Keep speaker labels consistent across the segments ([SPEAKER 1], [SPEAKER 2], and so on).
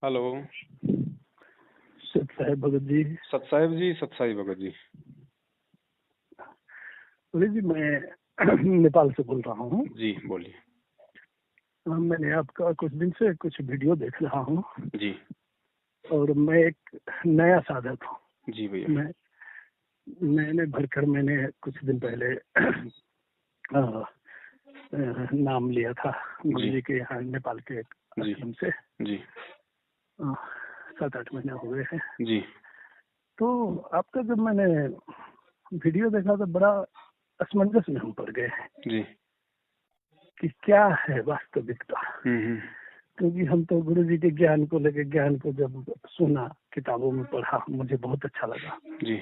[SPEAKER 1] Hello.
[SPEAKER 2] सत साहेब भगत जी।
[SPEAKER 1] सतसाहिब जी, सतसाई भगत जी।
[SPEAKER 2] बोले जी, मैं नेपाल से बोल रहा हूँ।
[SPEAKER 1] जी बोलिए।
[SPEAKER 2] मैंने आपका कुछ दिन से कुछ वीडियो देख रहा हूँ
[SPEAKER 1] जी
[SPEAKER 2] और मैं एक नया साधक हूँ।
[SPEAKER 1] जी भैया।
[SPEAKER 2] मैंने भरकर मैंने कुछ दिन पहले नाम लिया था गुरु
[SPEAKER 1] जी
[SPEAKER 2] जी के यहाँ नेपाल के एक
[SPEAKER 1] जी
[SPEAKER 2] आश्रम से।
[SPEAKER 1] जी
[SPEAKER 2] 7-8 महीने हो गए हैं।
[SPEAKER 1] जी
[SPEAKER 2] तो आपका जब मैंने वीडियो देखा तो बड़ा असमंजस में हम पड़ गए
[SPEAKER 1] जी।
[SPEAKER 2] कि क्या है वास्तविकता।
[SPEAKER 1] हम्म।
[SPEAKER 2] क्योंकि हम तो गुरु जी के ज्ञान को लेके, ज्ञान को जब सुना, किताबों में पढ़ा, मुझे बहुत अच्छा लगा।
[SPEAKER 1] जी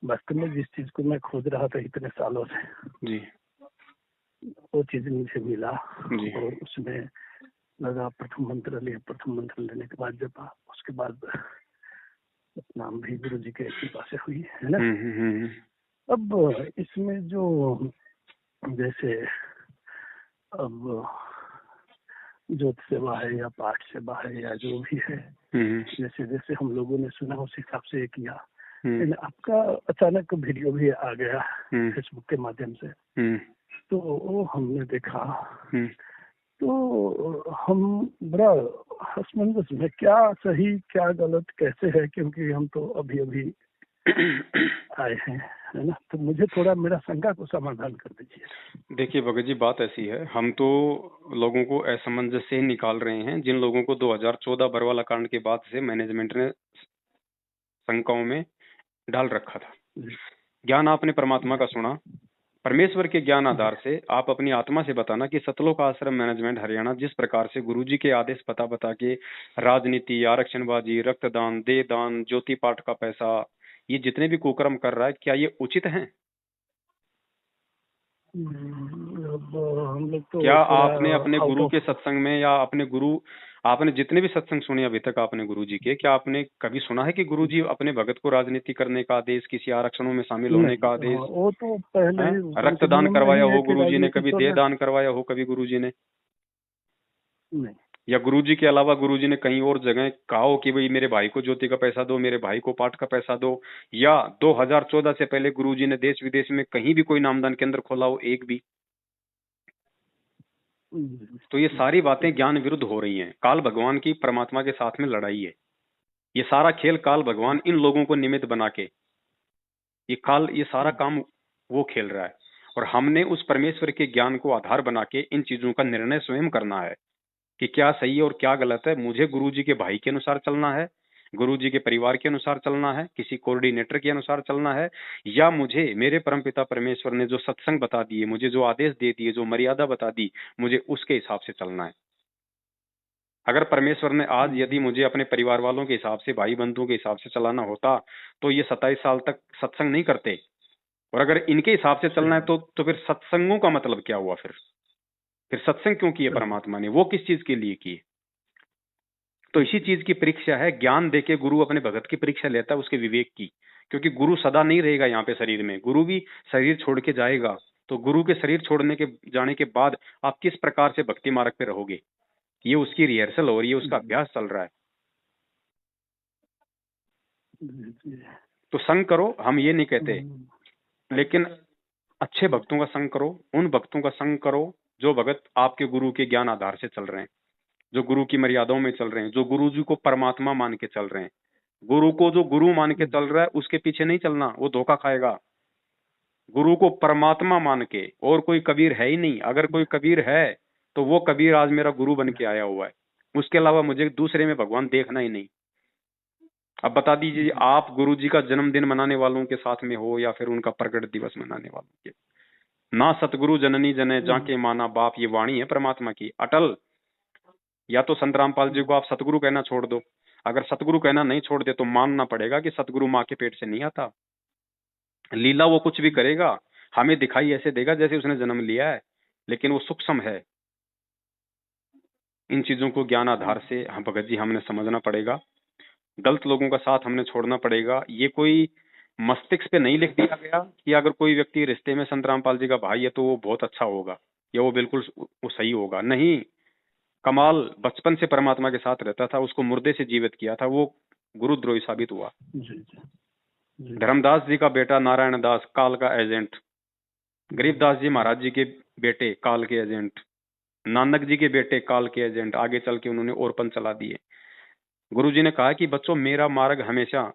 [SPEAKER 2] वास्तव में जिस चीज को मैं खोज रहा था इतने सालों से,
[SPEAKER 1] जी
[SPEAKER 2] वो चीज मुझे मिला।
[SPEAKER 1] जी
[SPEAKER 2] और उसमें लगा, प्रथम मंत्र लिया। प्रथम मंत्र लेने के बाद जब उसके बाद नाम भी गुरु जी के कृपा से हुई है ना।
[SPEAKER 1] हम्म।
[SPEAKER 2] अब इसमें जो जैसे अब ज्योत सेवा है या पाठ सेवा है या जो भी है,
[SPEAKER 1] हम्म
[SPEAKER 2] जैसे जैसे हम लोगों ने सुना उस हिसाब से किया।
[SPEAKER 1] हम्म
[SPEAKER 2] लेकिन आपका अचानक वीडियो भी आ गया
[SPEAKER 1] हम्म
[SPEAKER 2] फेसबुक के माध्यम से,
[SPEAKER 1] हम्म
[SPEAKER 2] तो वो हमने देखा।
[SPEAKER 1] हम्म।
[SPEAKER 2] तो हम बड़ा असमंजस में, क्या सही क्या गलत कैसे है, क्योंकि हम तो अभी अभी आए हैं, है ना। तो मुझे थोड़ा मेरा शंका को समाधान कर दीजिए।
[SPEAKER 1] देखिए भगत जी, बात ऐसी है, हम तो लोगों को असमंजस से ही निकाल रहे हैं जिन लोगों को 2014 बरवाला कांड के बाद से मैनेजमेंट ने शंकाओं में डाल रखा था। ज्ञान आपने परमात्मा का सुना, परमेश्वर के ज्ञान आधार से आप अपनी आत्मा से बताना कि सतलोक आश्रम मैनेजमेंट हरियाणा जिस प्रकार से गुरुजी के आदेश पता बता के राजनीति, आरक्षणबाजी, रक्तदान, देह दान, ज्योति पाठ का पैसा, ये जितने भी कुकर्म कर रहा है, क्या ये उचित हैं?
[SPEAKER 2] अब हम लोग
[SPEAKER 1] क्या
[SPEAKER 2] तो थोड़ा
[SPEAKER 1] आपने अपने
[SPEAKER 2] आउट
[SPEAKER 1] गुरु के
[SPEAKER 2] ऑफ।
[SPEAKER 1] सत्संग में या अपने गुरु, आपने जितने भी सत्संग सुने अभी तक आपने गुरु जी के, क्या आपने कभी सुना है कि गुरु जी अपने भगत को राजनीति करने का आदेश, किसी आरक्षणों में शामिल होने
[SPEAKER 2] नहीं,
[SPEAKER 1] का आदेश,
[SPEAKER 2] वो तो पहले
[SPEAKER 1] हैं?
[SPEAKER 2] ही उनके
[SPEAKER 1] रक्तदान
[SPEAKER 2] नियम में
[SPEAKER 1] करवाया
[SPEAKER 2] ही है
[SPEAKER 1] हो
[SPEAKER 2] कि
[SPEAKER 1] गुरुजी ने,
[SPEAKER 2] राजनीति
[SPEAKER 1] कभी देह
[SPEAKER 2] छोड़ना।
[SPEAKER 1] दान करवाया हो कभी गुरुजी ने?
[SPEAKER 2] नहीं।
[SPEAKER 1] या गुरुजी के अलावा गुरुजी ने कहीं और जगह कहा हो कि भाई मेरे भाई को ज्योति का पैसा दो, मेरे भाई को पाठ का पैसा दो? या 2014 से पहले गुरुजी ने देश विदेश में कहीं भी कोई नामदान केंद्र खोला हो, एक भी? तो ये सारी बातें ज्ञान विरुद्ध हो रही हैं। काल भगवान की परमात्मा के साथ में लड़ाई है। ये सारा खेल काल भगवान इन लोगों को निमित्त बना के ये सारा काम वो खेल रहा है। और हमने उस परमेश्वर के ज्ञान को आधार बना के इन चीजों का निर्णय स्वयं करना है कि क्या सही है और क्या गलत है। मुझे गुरुजी के भाई के अनुसार चलना है, गुरुजी के परिवार के अनुसार चलना है, किसी कोऑर्डिनेटर के अनुसार चलना है, या मुझे मेरे परमपिता परमेश्वर ने जो सत्संग बता दिए, मुझे जो आदेश दे दिए, जो मर्यादा बता दी, मुझे उसके हिसाब से चलना है। अगर परमेश्वर ने आज यदि मुझे अपने परिवार वालों के हिसाब से, भाई बंधुओं के हिसाब से चलाना होता, तो ये 27 साल तक सत्संग नहीं करते। और अगर इनके हिसाब से चलना है तो फिर सत्संगों का मतलब क्या हुआ? फिर सत्संग क्यों किए परमात्मा ने? वो किस चीज के लिए किए? तो इसी चीज की परीक्षा है। ज्ञान देके गुरु अपने भगत की परीक्षा लेता है, उसके विवेक की। क्योंकि गुरु सदा नहीं रहेगा यहाँ पे शरीर में, गुरु भी शरीर छोड़ के जाएगा। तो गुरु के शरीर छोड़ने के जाने के बाद आप किस प्रकार से भक्ति मार्ग पे रहोगे, ये उसकी रिहर्सल हो रही है, उसका अभ्यास चल रहा है। तो संग करो, हम ये नहीं कहते, लेकिन अच्छे भक्तों का संग करो, उन भक्तों का संग करो जो भगत आपके गुरु के ज्ञान आधार से चल रहे हैं, जो गुरु की मर्यादाओं में चल रहे हैं, जो गुरु जी को परमात्मा मान के चल रहे हैं। गुरु को जो गुरु मान के चल रहा है उसके पीछे नहीं चलना, वो धोखा खाएगा। गुरु को परमात्मा मान के, और कोई कबीर है ही नहीं। अगर कोई कबीर है तो वो कबीर आज मेरा गुरु बन के आया हुआ है, उसके अलावा मुझे दूसरे में भगवान देखना ही नहीं। अब बता दीजिए, आप गुरु जी का जन्मदिन मनाने वालों के साथ में हो या फिर उनका प्रकट दिवस मनाने वालों के। ना सतगुरु जननी जने जाके माना बाप, ये वाणी है परमात्मा की अटल। या तो संत रामपाल जी को आप सतगुरु कहना छोड़ दो, अगर सतगुरु कहना नहीं छोड़ दे तो मानना पड़ेगा कि सतगुरु माँ के पेट से नहीं आता। लीला वो कुछ भी करेगा, हमें दिखाई ऐसे देगा जैसे उसने जन्म लिया है, लेकिन वो सूक्ष्म है। इन चीजों को ज्ञान आधार से हम भगत जी हमने समझना पड़ेगा। गलत लोगों का साथ हमने छोड़ना पड़ेगा। ये कोई मस्तिष्क पे नहीं लिख दिया गया कि अगर कोई व्यक्ति रिश्ते में संत रामपाल जी का भाई है तो वो बहुत अच्छा होगा या वो बिल्कुल वो सही होगा, नहीं। कमाल बचपन से परमात्मा के साथ रहता था, उसको मुर्दे से जीवित किया था, वो गुरुद्रोही साबित हुआ।
[SPEAKER 2] जी जी जी
[SPEAKER 1] धर्मदास जी का बेटा नारायण दास काल का एजेंट, गरीबदास जी महाराज जी के बेटे काल के एजेंट, नानक जी के बेटे काल के एजेंट, आगे चल के उन्होंने ओरपन चला दिए। गुरु जी ने कहा कि बच्चों मेरा मार्ग हमेशा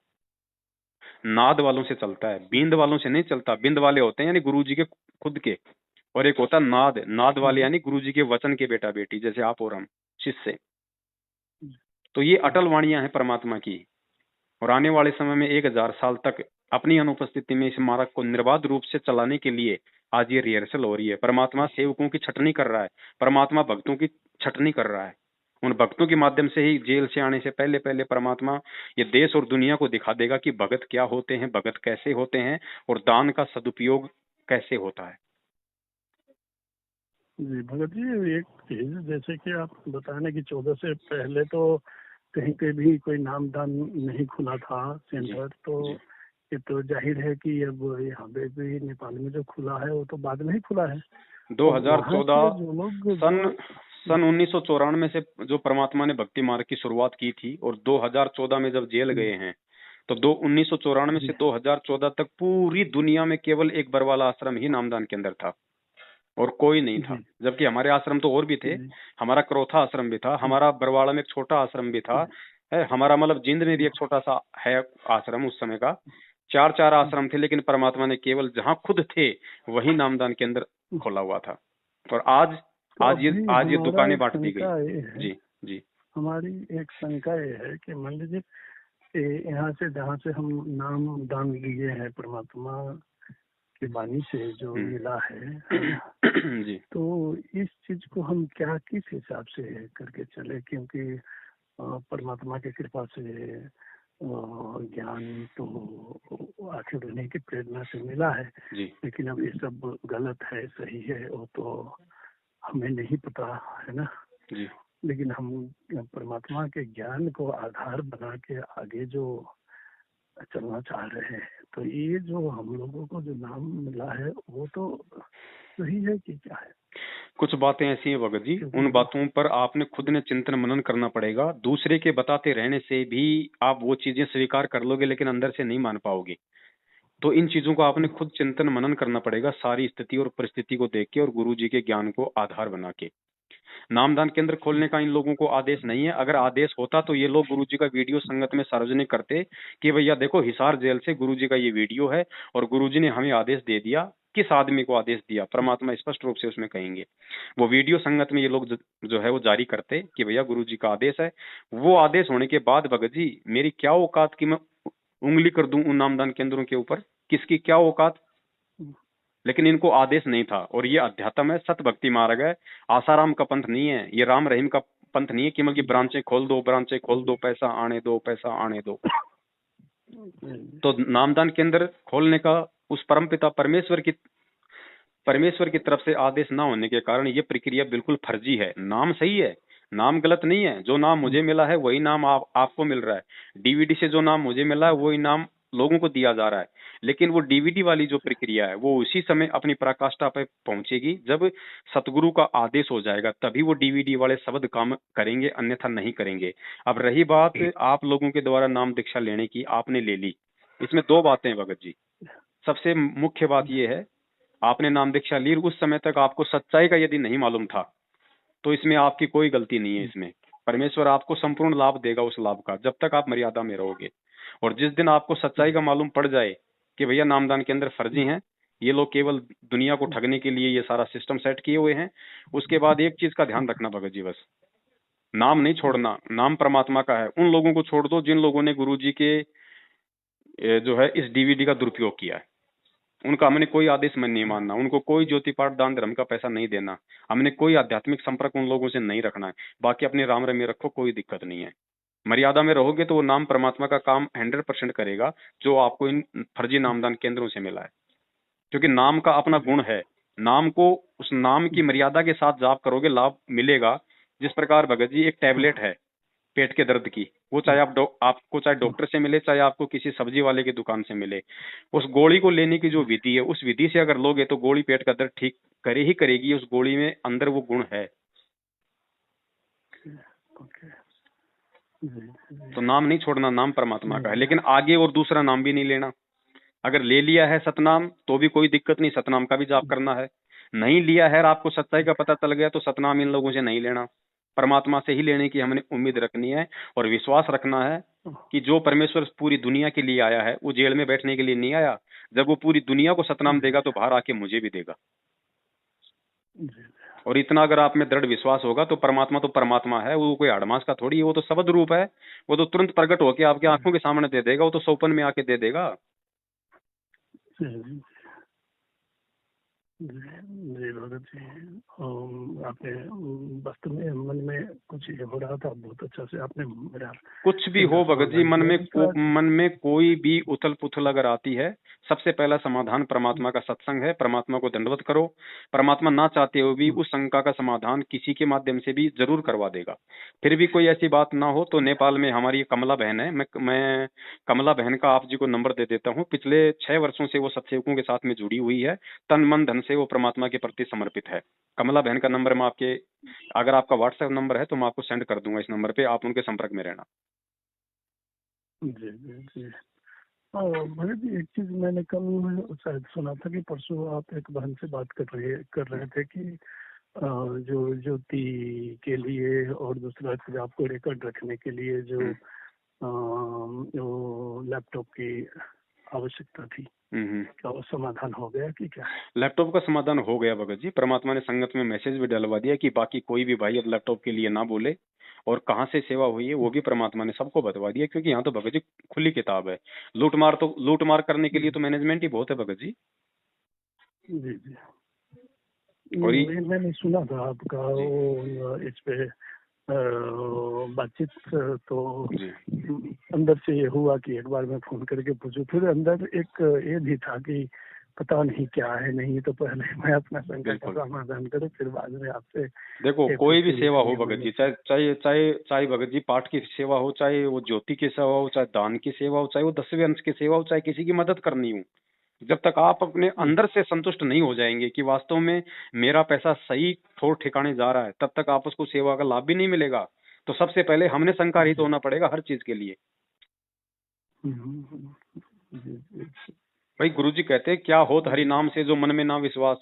[SPEAKER 1] नाद वालों से चलता है, बींद वालों से नहीं चलता। बिंद वाले होते हैं यानी गुरु जी के खुद के, और एक होता नाद, नाद वाले यानी गुरु जी के वचन के बेटा बेटी, जैसे आप और हम शिष्य। तो ये अटल वाणियां हैं परमात्मा की, और आने वाले समय में 1000 साल तक अपनी अनुपस्थिति में इस मार्ग को निर्बाध रूप से चलाने के लिए आज ये रिहर्सल हो रही है। परमात्मा सेवकों की छटनी कर रहा है, परमात्मा भक्तों की छटनी कर रहा है। उन भक्तों के माध्यम से ही जेल से आने से पहले पहले परमात्मा ये देश और दुनिया को दिखा देगा कि भगत क्या होते हैं, भगत कैसे होते हैं, और दान का सदुपयोग कैसे होता है।
[SPEAKER 2] जी भगत जी, एक चीज जैसे कि आप बताने कि 14 से पहले तो कहीं पे भी कोई नामदान नहीं खुला था सेंटर, तो ये तो जाहिर है कि अब यहाँ पे भी नेपाल में जो खुला है वो तो बाद में ही खुला है।
[SPEAKER 1] 2014
[SPEAKER 2] जो लोग
[SPEAKER 1] सन 1994 से जो परमात्मा ने भक्ति मार्ग की शुरुआत की थी, और 2014 में जब जेल गए हैं, तो 1994 से 2014 तक पूरी दुनिया में केवल एक बरवाला आश्रम ही नामदान के अंदर था और कोई नहीं था। जबकि हमारे आश्रम तो और भी थे, हमारा क्रोथा आश्रम भी था, हमारा बरवाड़ा में एक छोटा आश्रम भी था, हमारा मतलब जिंद में भी एक छोटा सा है आश्रम उस समय का। 4 आश्रम थे, लेकिन परमात्मा ने केवल जहां खुद थे वही नामदान के अंदर खोला हुआ था। और आज ये दुकानें बांट दी गई। जी जी,
[SPEAKER 2] हमारी एक शंका ये है कि मान लीजिए यहाँ से जहाँ से हम नाम दान लिए हैं परमात्मा की वाणी से जो मिला है
[SPEAKER 1] जी,
[SPEAKER 2] तो इस चीज को हम क्या किस हिसाब से करके चले, क्योंकि परमात्मा की कृपा से ज्ञान तो आखिर उन्हीं की प्रेरणा से मिला है, लेकिन अब ये सब गलत है सही है वो तो हमें नहीं पता है ना
[SPEAKER 1] जी।
[SPEAKER 2] लेकिन हम परमात्मा के ज्ञान को आधार बना के आगे जो चलना चाह रहे हैं, तो ये जो हम लोगों को जो नाम मिला है वो तो सही है कि क्या है?
[SPEAKER 1] कुछ बातें ऐसी हैं भगत जी, उन बातों पर आपने खुद ने चिंतन मनन करना पड़ेगा। दूसरे के बताते रहने से भी आप वो चीजें स्वीकार कर लोगे, लेकिन अंदर से नहीं मान पाओगे। तो इन चीजों को आपने खुद चिंतन मनन करना पड़ेगा, सारी स्थिति और परिस्थिति को देख के और गुरु जी के ज्ञान को आधार बना के। नामदान केंद्र खोलने का इन लोगों को आदेश नहीं है। अगर आदेश होता तो ये लोग गुरुजी का वीडियो संगत में सार्वजनिक करते कि भैया देखो हिसार जेल से गुरुजी का ये वीडियो है और गुरुजी ने हमें आदेश दे दिया। किस आदमी को आदेश दिया, परमात्मा स्पष्ट रूप से उसमें कहेंगे। वो वीडियो संगत में ये लोग जो है वो जारी करते कि भैया गुरुजी का आदेश है। वो आदेश होने के बाद भगत जी मेरी क्या औकात की मैं उंगली कर दूं उन नामदान केंद्रों के ऊपर, किसकी क्या औकात। लेकिन इनको आदेश नहीं था। और ये अध्यात्म है, सत भक्ति मार्ग है, आसाराम का पंथ नहीं है, ये राम रहीम का पंथ नहीं है कि मतलब ब्रांचें खोल दो, ब्रांचें खोल दो, पैसा आने दो, पैसा आने दो। तो नामदान केंद्र खोलने का उस परमपिता परमेश्वर की तरफ से आदेश ना होने के कारण ये प्रक्रिया बिल्कुल फर्जी है। नाम सही है, नाम गलत नहीं है। जो नाम मुझे मिला है वही नाम आपको मिल रहा है। डीवीडी से जो नाम मुझे मिला है वही नाम लोगों को दिया जा रहा है। लेकिन वो डीवीडी वाली जो प्रक्रिया है वो उसी समय अपनी पराकाष्ठा पे पहुंचेगी जब सतगुरु का आदेश हो जाएगा, तभी वो डीवीडी वाले शब्द काम करेंगे, अन्यथा नहीं करेंगे। अब रही बात आप लोगों के द्वारा नाम दीक्षा लेने की, आपने ले ली। इसमें दो बातें हैं भगत जी। सबसे मुख्य बात यह है, आपने नाम दीक्षा ली, उस समय तक आपको सच्चाई का यदि नहीं मालूम था तो इसमें आपकी कोई गलती नहीं है। इसमें परमेश्वर आपको संपूर्ण लाभ देगा उस लाभ का, जब तक आप मर्यादा में रहोगे। और जिस दिन आपको सच्चाई का मालूम पड़ जाए कि भैया नामदान के अंदर फर्जी हैं, ये लोग केवल दुनिया को ठगने के लिए ये सारा सिस्टम सेट किए हुए हैं, उसके बाद एक चीज का ध्यान रखना भगत जी, बस नाम नहीं छोड़ना। नाम परमात्मा का है। उन लोगों को छोड़ दो जिन लोगों ने गुरुजी के जो है इस डीवीडी का दुरुपयोग किया है। उनका हमने कोई आदेश में नहीं मानना, उनको कोई ज्योति पाठ दान धर्म का पैसा नहीं देना, हमने कोई आध्यात्मिक संपर्क उन लोगों से नहीं रखना है। बाकी अपने राम रहीम में रखो, कोई दिक्कत नहीं है। मर्यादा में रहोगे तो वो नाम परमात्मा का काम 100% करेगा जो आपको इन फर्जी नामदान केंद्रों से मिला है। क्योंकि नाम का अपना गुण है, नाम को उस नाम की मर्यादा के साथ जाप करोगे लाभ मिलेगा। जिस प्रकार भगत जी एक टैबलेट है पेट के दर्द की, वो चाहे आपको चाहे डॉक्टर से मिले, चाहे आपको किसी सब्जी वाले की दुकान से मिले, उस गोली को लेने की जो विधि है उस विधि से अगर लोगे तो गोली पेट का दर्द ठीक करे ही करेगी। उस गोली में अंदर वो गुण है।
[SPEAKER 2] ओके। जी जी।
[SPEAKER 1] तो नाम नहीं छोड़ना, नाम परमात्मा का है, लेकिन आगे और दूसरा नाम भी नहीं लेना। अगर ले लिया है सतनाम तो भी कोई दिक्कत नहीं, सतनाम का भी जाप करना है। नहीं लिया है और आपको सच्चाई का पता चल गया तो सतनाम इन लोगों से नहीं लेना, परमात्मा से ही लेने की हमने उम्मीद रखनी है। और विश्वास रखना है कि जो परमेश्वर पूरी दुनिया के लिए आया है वो जेल में बैठने के लिए नहीं आया। जब वो पूरी दुनिया को सतनाम देगा तो बाहर आके मुझे भी देगा।
[SPEAKER 2] जी।
[SPEAKER 1] और इतना अगर आप में दृढ़ विश्वास होगा तो परमात्मा है, वो कोई अड़मास का थोड़ी है, वो तो शब्द रूप है। वो तो तुरंत प्रकट होके आपकी आंखों के सामने दे देगा, वो तो सौपन में आके दे देगा।
[SPEAKER 2] जी जी भगत जी, आपने वास्तव में मन में कुछ ये हो रहा था, बहुत अच्छा से आपने मेरा
[SPEAKER 1] कुछ भी हो भगत जी, मन में कोई भी उथल पुथल अगर आती है, सबसे पहला समाधान परमात्मा का सत्संग है। परमात्मा को दंडवत करो। परमात्मा ना चाहते हुए भी उस शंका का समाधान किसी के माध्यम से भी जरूर करवा देगा। फिर भी कोई ऐसी बात ना हो तो नेपाल में हमारी कमला बहन है, मैं कमला बहन का आप जी को नंबर दे देता हूँ। पिछले 6 वर्षों से वो सत्सेवकों के साथ में जुड़ी हुई है, तन मन धन से वो परमात्मा के प्रति समर्पित है। कमला बहन का नंबर मैं आपके, अगर आपका व्हाट्सएप नंबर है तो मैं आपको सेंड कर दूंगा इस नंबर पे, आप उनके संपर्क में रहना।
[SPEAKER 2] जी जी जी। भगत जी, एक चीज मैंने कल शायद सुना था कि परसों आप एक बहन से बात कर रहे थे कि जो ज्योति के लिए और दूसरा चीज आपको रिकॉर्ड रखने के लिए जो लैपटॉप की आवश्यकता थी, क्या वो समाधान हो गया कि क्या?
[SPEAKER 1] लैपटॉप का समाधान हो गया भगत जी। परमात्मा ने संगत में मैसेज भी डलवा दिया कि बाकी कोई भी भाई अब लैपटॉप के लिए ना बोले, और कहाँ से सेवा हुई है वो भी परमात्मा ने सबको बतवा दिया। क्योंकि यहाँ तो भगत जी खुली किताब है। लूट मार करने के लिए तो मैनेजमेंट ही बहुत है भगत जी।
[SPEAKER 2] जी जी।
[SPEAKER 1] और
[SPEAKER 2] मैंने सुना था आपका वो इस पे बातचीत, तो
[SPEAKER 1] जी
[SPEAKER 2] अंदर से ये हुआ कि एक बार मैं फोन करके पूछूं। फिर अंदर एक ये भी था कि पता नहीं क्या है, नहीं तो पहले मैं अपना शंका का समाधान करूं, फिर बाद में आपसे।
[SPEAKER 1] देखो कोई भी सेवा हो भगत जी, चाहे चाहे चाहे चाहे भगत जी पाठ की सेवा हो, चाहे वो ज्योति की सेवा हो, चाहे दान की सेवा हो, चाहे वो 10वें अंश की सेवा हो, चाहे किसी की मदद करनी हो, जब तक आप अपने अंदर से संतुष्ट नहीं हो जाएंगे कि वास्तव में मेरा पैसा सही ठोर ठिकाने जा रहा है, तब तक आप उसको सेवा का लाभ भी नहीं मिलेगा। तो सबसे पहले हमने संकारित होना पड़ेगा हर चीज के लिए। भाई गुरुजी कहते हैं क्या होत हरि नाम से जो मन में ना विश्वास।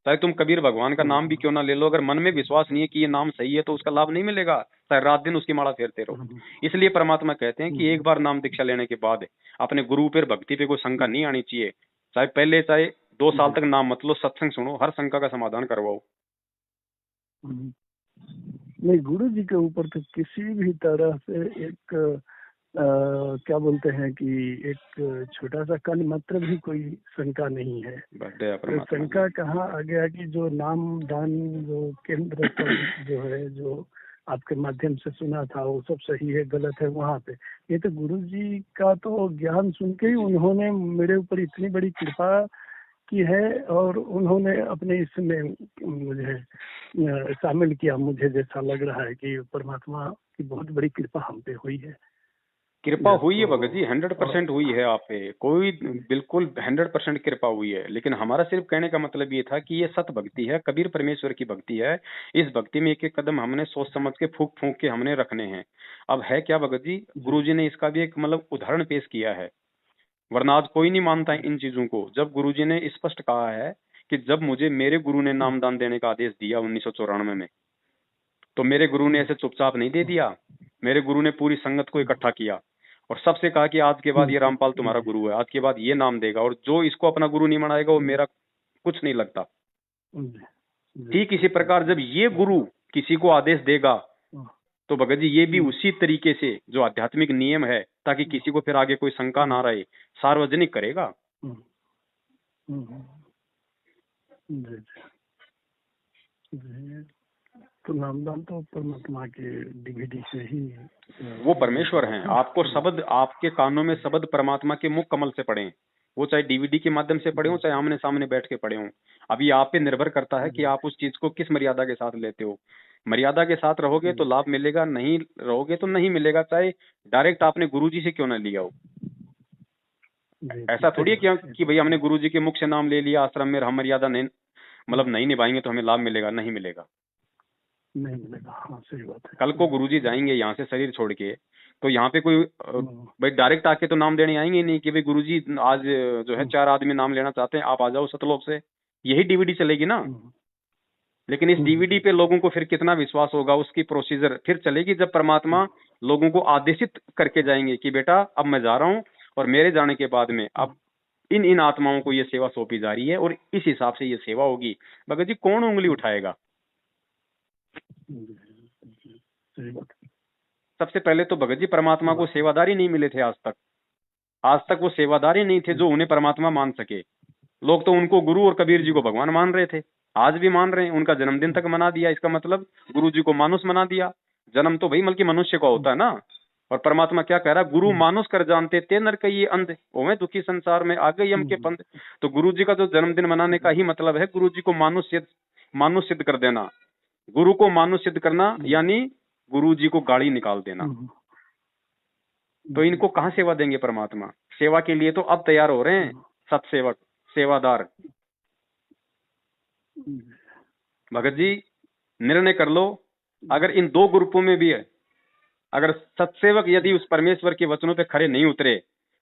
[SPEAKER 1] चाहे तुम कबीर भगवान का नाम भी क्यों ना ले लो, अगर मन में विश्वास नहीं है कि ये नाम सही है तो उसका लाभ नहीं मिलेगा, चाहे रात दिन उसकी माला फेरते रहो। इसलिए परमात्मा कहते हैं कि एक बार नाम दीक्षा लेने के बाद अपने गुरु पर भक्ति पे कोई शंका नहीं आनी चाहिए। चाहे पहले चाहे 2 साल तक नाम मत लो, सत्संग सुनो, हर शंका का समाधान करवाओ।
[SPEAKER 2] नहीं, गुरु जी के ऊपर तो किसी भी तरह से एक क्या बोलते हैं कि एक छोटा सा कण मात्र भी कोई शंका नहीं है। तो शंका कहाँ आ गया कि जो नाम दान जो केंद्र जो है, जो आपके माध्यम से सुना था वो सब सही है गलत है वहाँ पे। ये तो गुरु जी का तो ज्ञान सुन के ही उन्होंने मेरे ऊपर इतनी बड़ी कृपा की है, और उन्होंने अपने इसमें मुझे शामिल किया। मुझे जैसा लग रहा है कि परमात्मा की बहुत बड़ी कृपा हम पे हुई है।
[SPEAKER 1] कृपा हुई है भगत जी, 100% हुई है आप पे, कोई बिल्कुल 100% कृपा हुई है। लेकिन हमारा सिर्फ कहने का मतलब ये था कि ये सत भक्ति है, कबीर परमेश्वर की भक्ति है। इस भक्ति में एक एक कदम हमने सोच समझ के फूंक फूंक के हमने रखने हैं। अब है क्या भगत जी, गुरुजी ने इसका भी एक मतलब उदाहरण पेश किया है, वरना आज कोई नहीं मानता इन चीजों को। जब गुरुजी ने स्पष्ट कहा है कि जब मुझे मेरे गुरु ने नामदान देने का आदेश दिया 1994 में, तो मेरे गुरु ने ऐसे चुपचाप नहीं दे दिया। मेरे गुरु ने पूरी संगत को इकट्ठा किया और सबसे कहा कि आज के बाद ये रामपाल तुम्हारा गुरु है, आज के बाद ये नाम देगा, और जो इसको अपना गुरु नहीं मनाएगा वो मेरा कुछ नहीं लगता। ठीक इसी प्रकार जब ये गुरु किसी को आदेश देगा तो भगत जी ये भी उसी तरीके से जो आध्यात्मिक नियम है, ताकि किसी को फिर आगे कोई शंका ना रहे, सार्वजनिक करेगा।
[SPEAKER 2] तो नामदान तो परमात्मा के डीवीडी से ही,
[SPEAKER 1] वो परमेश्वर हैं। आपको शब्द, आपके कानों में शब्द परमात्मा के मुख कमल से पढ़े, वो चाहे डीवीडी के माध्यम से पढ़े हो, चाहे आमने सामने बैठ के पढ़े हो। अभी आप पे निर्भर करता है कि आप उस चीज को किस मर्यादा के साथ लेते हो। मर्यादा के साथ रहोगे तो लाभ मिलेगा, नहीं रहोगे तो नहीं मिलेगा, चाहे डायरेक्ट आपने गुरुजी से क्यों ना लिया हो। ऐसा थोड़ी है कि भाई हमने गुरुजी के मुख से नाम ले लिया, आश्रम में हम मर्यादा नहीं मतलब नहीं निभाएंगे तो हमें लाभ मिलेगा, नहीं मिलेगा।
[SPEAKER 2] नहीं मिलेगा। हाँ सही बात है।
[SPEAKER 1] कल को गुरुजी जाएंगे यहाँ से शरीर छोड़ के, तो यहाँ पे कोई
[SPEAKER 2] हम्म,
[SPEAKER 1] भाई डायरेक्ट आके तो नाम देने आएंगे नहीं कि भाई गुरुजी आज जो है 4 आदमी नाम लेना चाहते हैं, आप आ जाओ सतलोक से, यही डीवीडी चलेगी ना।
[SPEAKER 2] हम्म,
[SPEAKER 1] लेकिन इस डीवीडी पे लोगों को फिर कितना विश्वास होगा, उसकी प्रोसीजर फिर चलेगी जब परमात्मा लोगों को आदेशित करके जाएंगे कि बेटा अब मैं जा रहा हूँ, और मेरे जाने के बाद में अब इन इन आत्माओं को ये सेवा सौंपी जा रही है और इस हिसाब से ये सेवा होगी। भगत जी कौन उंगली उठाएगा?
[SPEAKER 2] सही बात है।
[SPEAKER 1] सबसे पहले तो भगत जी परमात्मा को सेवादारी नहीं मिले थे आज तक। आज तक वो सेवादारी नहीं थे जो उन्हें परमात्मा मान सके। लोग तो उनको गुरु और कबीर जी को भगवान मान रहे थे, आज भी मान रहे हैं। उनका जन्मदिन तक मना दिया, इसका मतलब गुरु जी को मानुष मना दिया। जन्म तो भाई बल्कि मनुष्य का होता है ना। और परमात्मा क्या कह रहा है, गुरु मानुष कर जानते ते नर कहिए अंध, ओवे दुखी संसार में आ गई हम के पंथ। तो गुरु जी का जो जन्मदिन मनाने का ही मतलब है गुरु जी को मानुष सिद्ध कर देना। गुरु को मानुष सिद्ध करना यानी गुरु जी को गाड़ी निकाल देना। तो इनको कहाँ सेवा देंगे परमात्मा? सेवा के लिए तो अब तैयार हो रहे हैं सत्सेवक, सेवादार। भगत जी निर्णय कर लो, अगर इन दो ग्रुपों में भी है, अगर सत्सेवक यदि उस परमेश्वर के वचनों पे खड़े नहीं उतरे,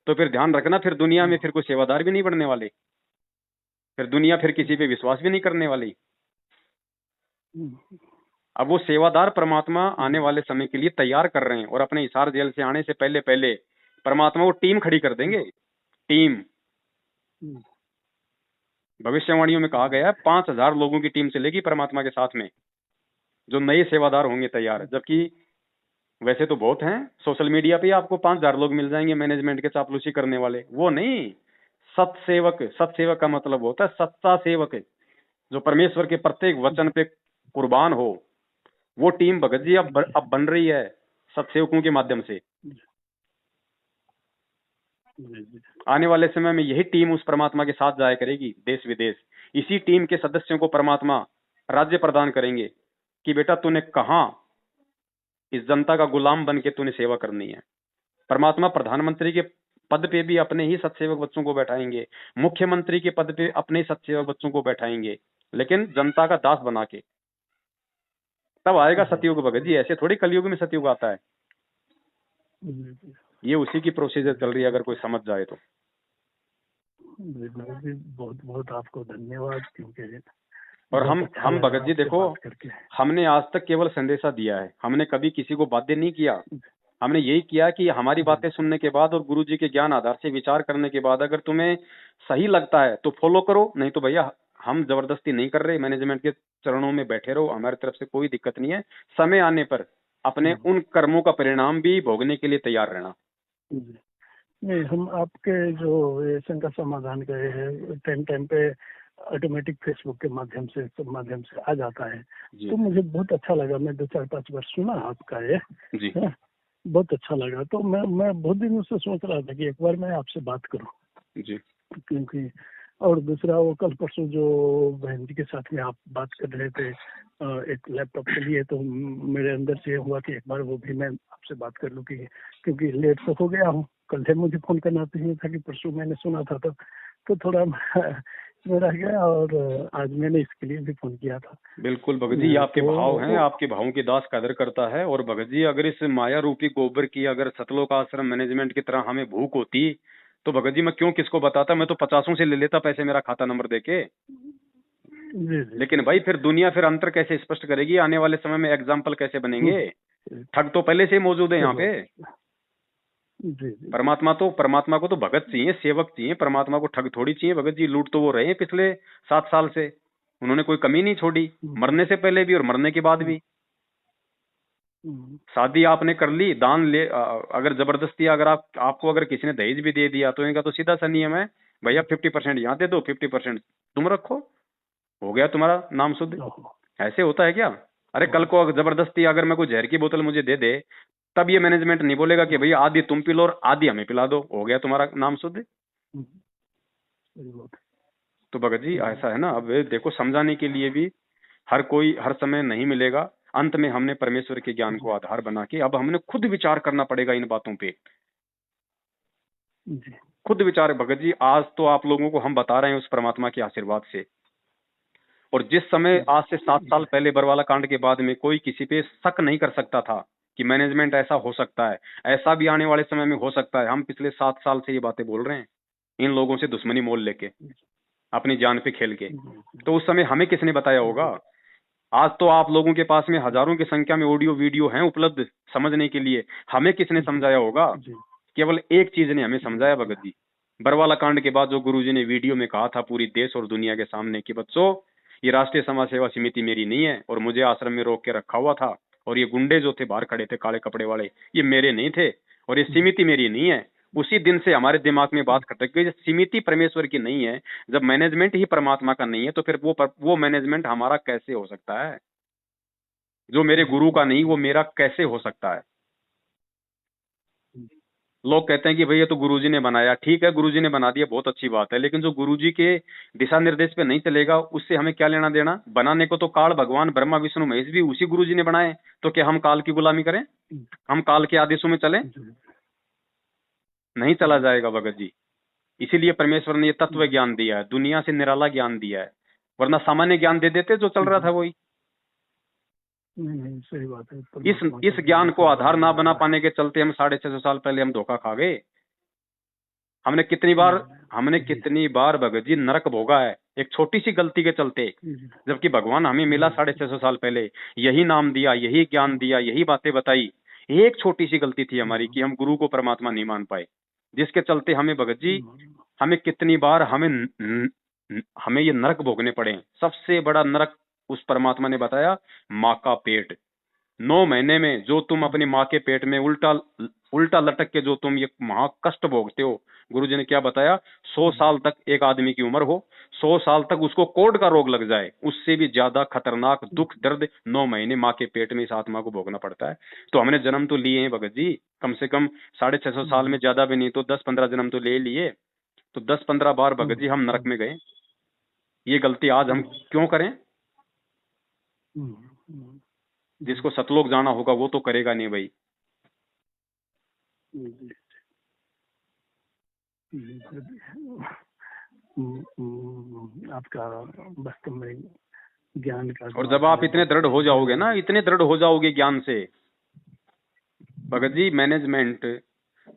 [SPEAKER 1] तो फिर ध्यान रखना, फिर दुनिया में फिर कोई सेवादार भी नहीं बनने वाले, फिर दुनिया फिर किसी पे विश्वास भी नहीं करने वाली। अब वो सेवादार परमात्मा आने वाले समय के लिए तैयार कर रहे हैं, और अपने हिसार जेल से आने से पहले पहले परमात्मा वो टीम खड़ी कर देंगे। टीम भविष्यवाणियों में कहा गया है 5000 लोगों की टीम चलेगी परमात्मा के साथ में, जो नए सेवादार होंगे तैयार। जबकि वैसे तो बहुत हैं, सोशल मीडिया पे आपको 5000 लोग मिल जाएंगे मैनेजमेंट के चापलूसी करने वाले, वो नहीं। सत्सेवक, सत्सेवक का मतलब होता है सच्चा सेवक, जो परमेश्वर के प्रत्येक वचन पे कुर्बान हो। वो टीम भगत जी अब बन रही है सत्सेवकों के माध्यम से। आने वाले समय में यही टीम उस परमात्मा के साथ जाया करेगी देश विदेश। इसी टीम के सदस्यों को परमात्मा राज्य प्रदान करेंगे कि बेटा तूने कहां इस जनता का गुलाम बन के तूने सेवा करनी है। परमात्मा प्रधानमंत्री के पद पे भी अपने ही सत्सेवक बच्चों को बैठाएंगे, मुख्यमंत्री के पद पे अपने ही सत्सेवक बच्चों को बैठाएंगे, लेकिन जनता का दास बना के। तब आएगा सतयुग भगत जी, ऐसे थोड़ी कलयुग में सतयुग आता है। ये उसी की प्रोसीजर चल रही है, अगर कोई समझ जाए तो।
[SPEAKER 2] बहुत बहुत आपको धन्यवाद, क्योंकि
[SPEAKER 1] और हम भगत जी देखो, हमने आज तक केवल संदेशा दिया है, हमने कभी किसी को बाध्य नहीं किया। हमने यही किया कि हमारी बातें सुनने के बाद और गुरु जी के ज्ञान आधार से विचार करने के बाद अगर तुम्हें सही लगता है तो फॉलो करो, नहीं तो भैया हम जबरदस्ती नहीं कर रहे। मैनेजमेंट के चरणों में बैठे रहो, हमारी तरफ से कोई दिक्कत नहीं है। समय आने पर अपने उन कर्मों का परिणाम भी भोगने के लिए तैयार रहना।
[SPEAKER 2] नहीं, हम आपके जो ये शंका समाधान गए हैं टाइम पे ऑटोमेटिक फेसबुक के माध्यम से आ जाता है, तो मुझे बहुत अच्छा लगा। मैं 2-4-5 बार सुना आपका ये
[SPEAKER 1] जी।
[SPEAKER 2] बहुत अच्छा लगा। तो मैं बहुत दिनों से सोच रहा था कि एक बार मैं आपसे बात करूं
[SPEAKER 1] जी।
[SPEAKER 2] क्योंकि, और दूसरा वो कल परसों जो बहन जी के साथ में आप बात कर रहे थे एक लैपटॉप के लिए, तो मेरे अंदर से हुआ कि एक बार वो भी मैं आपसे बात कर लूं, क्योंकि लेट तो हो गया हूँ। कल से मुझे फोन करना चाहिए था कि परसों मैंने सुना था, तो थोड़ा मैं रह गया, और आज मैंने इसके लिए भी फोन किया था।
[SPEAKER 1] बिल्कुल भगत जी, आपके भाव हैं, आपके भावों की दास कदर करता है। और भगत जी अगर इस माया रूपी गोबर की अगर सतलोक आश्रम मैनेजमेंट की तरह हमें भूख होती तो भगत जी मैं क्यों किसको बताता, मैं तो 50 से ले लेता पैसे मेरा खाता नंबर देके। लेकिन भाई फिर दुनिया फिर अंतर कैसे स्पष्ट करेगी, आने वाले समय में एग्जाम्पल कैसे बनेंगे? ठग तो पहले से मौजूद है यहाँ पे। परमात्मा को तो भगत चाहिए, सेवक चाहिए, परमात्मा को ठग थोड़ी चाहिए। भगत जी लूट तो वो रहे हैं पिछले 7 साल से, उन्होंने कोई कमी नहीं छोड़ी, मरने से पहले भी और मरने के बाद भी। शादी आपने कर ली, दान ले, अगर जबरदस्ती अगर आपको अगर किसी ने दहेज भी दे दिया तो इनका तो सीधा सा नियम है, भैया 50% यहाँ दे दो, 50% तुम रखो, हो गया तुम्हारा नाम शुद्ध। ऐसे होता है क्या? अरे कल को अगर जबरदस्ती अगर मैं कोई जहर की बोतल मुझे दे दे, तब ये मैनेजमेंट नहीं बोलेगा कि भैया आधी तुम पी लो और आधी हमें पिला दो, हो गया तुम्हारा नाम शुद्ध। तो भगत जी ऐसा है ना। अब देखो समझाने के लिए भी हर कोई हर समय नहीं मिलेगा। अंत में हमने परमेश्वर के ज्ञान को आधार बना के अब हमने खुद विचार करना पड़ेगा इन बातों पे। खुद विचार भगत जी, आज तो आप लोगों को हम बता रहे हैं उस परमात्मा के आशीर्वाद से। और जिस समय आज से 7 साल पहले बरवाला कांड के बाद में कोई किसी पे शक नहीं कर सकता था कि मैनेजमेंट ऐसा हो सकता है, ऐसा भी आने वाले समय में हो सकता है। हम पिछले 7 साल से ये बातें बोल रहे हैं, इन लोगों से दुश्मनी मोल लेके, अपनी जान पे खेल के। तो उस समय हमें किसने बताया होगा? आज तो आप लोगों के पास में हजारों की संख्या में ऑडियो वीडियो हैं उपलब्ध समझने के लिए। हमें किसने समझाया होगा? केवल एक चीज ने हमें समझाया भगत जी, बरवाला कांड के बाद जो गुरुजी ने वीडियो में कहा था पूरी देश और दुनिया के सामने कि बच्चों, ये राष्ट्रीय समाज सेवा समिति मेरी नहीं है, और मुझे आश्रम में रोक के रखा हुआ था, और ये गुंडे जो थे बाहर खड़े थे काले कपड़े वाले, ये मेरे नहीं थे, और ये समिति मेरी नहीं है। उसी दिन से हमारे दिमाग में बात खटक गई, समिति परमेश्वर की नहीं है, जब मैनेजमेंट ही परमात्मा का नहीं है तो फिर वो मैनेजमेंट हमारा कैसे हो सकता है? जो मेरे गुरु का नहीं वो मेरा कैसे हो सकता है? लोग कहते हैं कि भैया तो गुरुजी ने बनाया। ठीक है, गुरुजी ने बना दिया, बहुत अच्छी बात है, लेकिन जो गुरुजी के दिशा निर्देश पे नहीं चलेगा उससे हमें क्या लेना देना? बनाने को तो काल भगवान ब्रह्मा विष्णु महेश भी उसी गुरुजी ने बनाए, तो क्या हम काल की गुलामी करें? हम काल के आदेशों में चलें? नहीं चला जाएगा भगत जी। इसीलिए परमेश्वर ने ये तत्व ज्ञान दिया है, दुनिया से निराला ज्ञान दिया है, वरना सामान्य ज्ञान दे देते जो चल रहा था वही।
[SPEAKER 2] नहीं, सही बात है।
[SPEAKER 1] इस ज्ञान को आधार ना बना पाने के चलते हम 650 साल पहले हम धोखा खा गए। हमने कितनी बार भगत जी नरक भोगा है एक छोटी सी गलती के चलते, जबकि भगवान हमें मिला 650 साल पहले, यही नाम दिया, यही ज्ञान दिया, यही बातें बताई। एक छोटी सी गलती थी हमारी कि हम गुरु को परमात्मा नहीं मान पाए, जिसके चलते हमें भगत जी, हमें कितनी बार हमें ये नरक भोगने पड़े। सबसे बड़ा नरक उस परमात्मा ने बताया, माँ का पेट। 9 महीने में जो तुम अपनी माँ के पेट में उल्टा लटक के जो तुम ये महा कष्ट भोगते हो, गुरुजी ने क्या बताया? 100 साल तक एक आदमी की उम्र हो, 100 साल तक उसको कोढ़ का रोग लग जाए, उससे भी ज्यादा खतरनाक दुख दर्द 9 महीने माँ के पेट में इस आत्मा को भोगना पड़ता है। तो हमने जन्म तो लिए हैं भगत जी, कम से कम 650 साल में, ज्यादा भी नहीं तो 10-15 जन्म तो ले लिए। तो 10-15 बार भगत जी हम नरक में गए। ये गलती आज हम क्यों करें? जिसको सतलोक जाना होगा वो तो करेगा नहीं भाई।
[SPEAKER 2] आपका वास्तव में ज्ञान का,
[SPEAKER 1] और जब आप इतने दृढ़ हो जाओगे ना, इतने दृढ़ हो जाओगे ज्ञान से भगत जी, मैनेजमेंट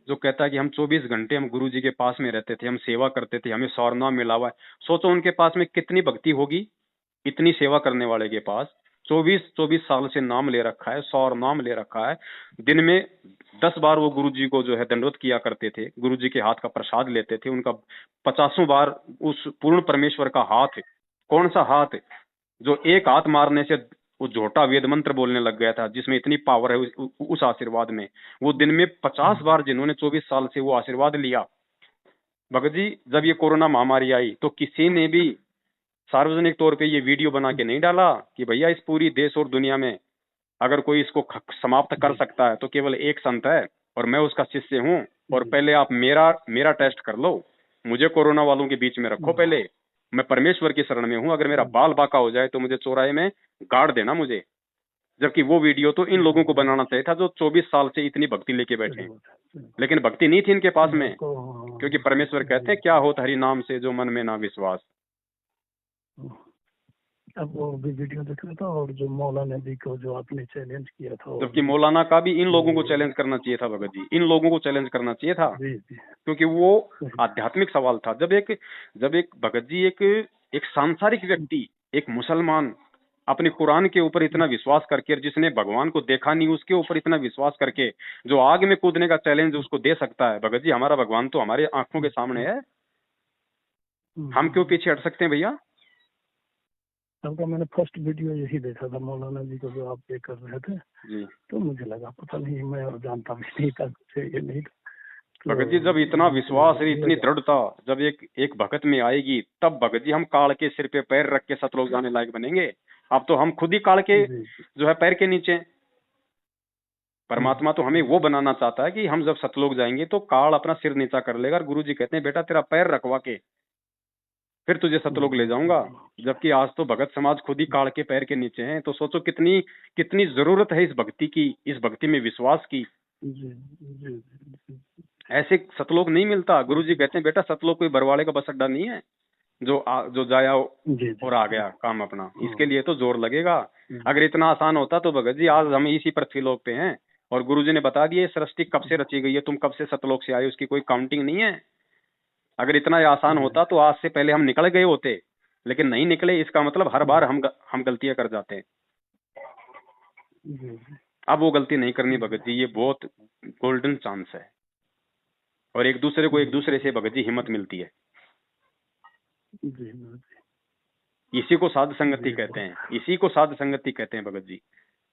[SPEAKER 1] जो कहता है कि हम 24 घंटे हम गुरु जी के पास में रहते थे, हम सेवा करते थे, हमें सौरनाम मिला हुआ है। सोचो उनके पास में कितनी भक्ति होगी, इतनी सेवा करने वाले के पास 24 साल से नाम ले रखा है, 100 नाम ले रखा है। दिन में 10 बार वो गुरु जी को जो है दंडवत किया करते थे, गुरु जी के हाथ का प्रसाद लेते थे, उनका 50 बार उस पूर्ण परमेश्वर का हाथ, कौन सा हाथ जो एक हाथ मारने से वो झोटा वेद मंत्र बोलने लग गया था, जिसमें इतनी पावर है उस आशीर्वाद में। वो दिन में 50 बार जिन्होंने 24 साल से वो आशीर्वाद लिया। भगत जी, जब ये कोरोना महामारी आई तो किसी ने भी सार्वजनिक तौर पे ये वीडियो बना के नहीं डाला कि भैया इस पूरी देश और दुनिया में अगर कोई इसको समाप्त कर सकता है तो केवल एक संत है और मैं उसका शिष्य हूँ, और पहले आप मेरा टेस्ट कर लो, मुझे कोरोना वालों के बीच में रखो, पहले मैं परमेश्वर की शरण में हूँ, अगर मेरा बाल बाका हो जाए तो मुझे चौराहे में गाड़ देना मुझे। जबकि वो वीडियो तो इन लोगों को बनाना चाहिए था जो 24 साल से इतनी भक्ति लेके बैठे हैं, लेकिन भक्ति नहीं थी इनके पास में, क्योंकि परमेश्वर कहते हैं क्या होता हरि नाम से जो मन में ना विश्वास।
[SPEAKER 2] अब वो भी वीडियो देख रहा था, और जो मौलाना जी को जो आपने चैलेंज किया था,
[SPEAKER 1] जबकि मौलाना का भी इन लोगों को चैलेंज करना चाहिए था भगत जी, इन लोगों को चैलेंज करना चाहिए था, क्योंकि वो आध्यात्मिक सवाल था। जब एक भगत जी एक सांसारिक व्यक्ति, एक मुसलमान अपने कुरान के ऊपर इतना विश्वास करके, जिसने भगवान को देखा नहीं उसके ऊपर इतना विश्वास करके जो आग में कूदने का चैलेंज उसको दे सकता है, भगत जी हमारा भगवान तो हमारे आंखों के सामने है, हम क्यों पीछे हट सकते हैं भैया?
[SPEAKER 2] आपका मैंने फर्स्ट वीडियो यही देखा था मौलाना जी को जो आप पे कर रहे थे
[SPEAKER 1] जी,
[SPEAKER 2] तो मुझे लगा पता नहीं, मैं और जानता भी नहीं था कुछ ये नहीं था।
[SPEAKER 1] भगत जी जब इतना विश्वास है, इतनी दृढ़ता जब एक भगत में आएगी, तब भगत जी हम काल के सिर पे पैर रख के सतलोक जाने लायक बनेंगे। अब तो हम खुद ही काल के जो है पैर के नीचे। परमात्मा तो हमें वो बनाना चाहता है कि हम जब सतलोक जाएंगे तो काल अपना सिर नीचा कर लेगा, और गुरु जी कहते हैं बेटा तेरा पैर रखवा के फिर तुझे सतलोक ले जाऊंगा। जबकि आज तो भगत समाज खुद ही काल के पैर के नीचे है। तो सोचो कितनी जरूरत है इस भक्ति की, इस भक्ति में विश्वास की। ऐसे सतलोक नहीं मिलता। गुरु जी कहते हैं बेटा सतलोक कोई बरवाड़े का बस अड्डा नहीं है, जो जाया
[SPEAKER 2] जी जी
[SPEAKER 1] और आ गया काम अपना,
[SPEAKER 2] हाँ।
[SPEAKER 1] इसके लिए तो जोर लगेगा। अगर इतना आसान होता तो भगत जी आज हम इसी पृथ्वीलोक पे हैं और गुरुजी ने बता दिया सृष्टि कब से रची गई है, तुम कब से सतलोक से आए, उसकी कोई काउंटिंग नहीं है। अगर इतना आसान होता तो आज से पहले हम निकल गए होते, लेकिन नहीं निकले। इसका मतलब हर बार हम गलतियां कर जाते हैं।
[SPEAKER 2] जी जी
[SPEAKER 1] अब वो गलती नहीं करनी भगत जी, ये बहुत गोल्डन चांस है। और एक दूसरे को एक दूसरे से भगत जी हिम्मत मिलती है।
[SPEAKER 2] जी जी
[SPEAKER 1] इसी को साध संगति कहते हैं, इसी को साध संगति कहते हैं भगत जी,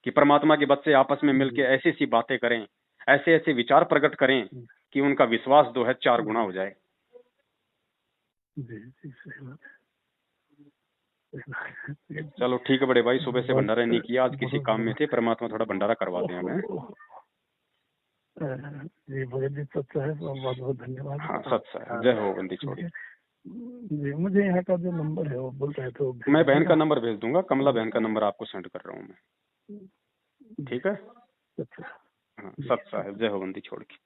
[SPEAKER 1] कि परमात्मा के बच्चे आपस में मिलकर ऐसी ऐसी बातें करें, ऐसे ऐसे विचार प्रकट करें कि उनका विश्वास जो है 4 गुना हो जाए।
[SPEAKER 2] जी जी सही बात है।
[SPEAKER 1] चलो ठीक है बड़े भाई, सुबह से भंडारा नहीं किया, आज किसी काम में थे, परमात्मा थोड़ा भंडारा करवा दें हमें।
[SPEAKER 2] जी भगत जी सच है, बहुत बहुत धन्यवाद।
[SPEAKER 1] हाँ सच है, जय हो बंदी छोड़ी।
[SPEAKER 2] जी मुझे यहाँ का जो नंबर है वो बोल रहे थे, वो
[SPEAKER 1] मैं बहन का नंबर भेज दूंगा, कमला बहन का नंबर आपको सेंड कर रहा हूँ मैं, ठीक है।
[SPEAKER 2] अच्छा
[SPEAKER 1] हाँ सच है, जय हो बंदी छोड़ की।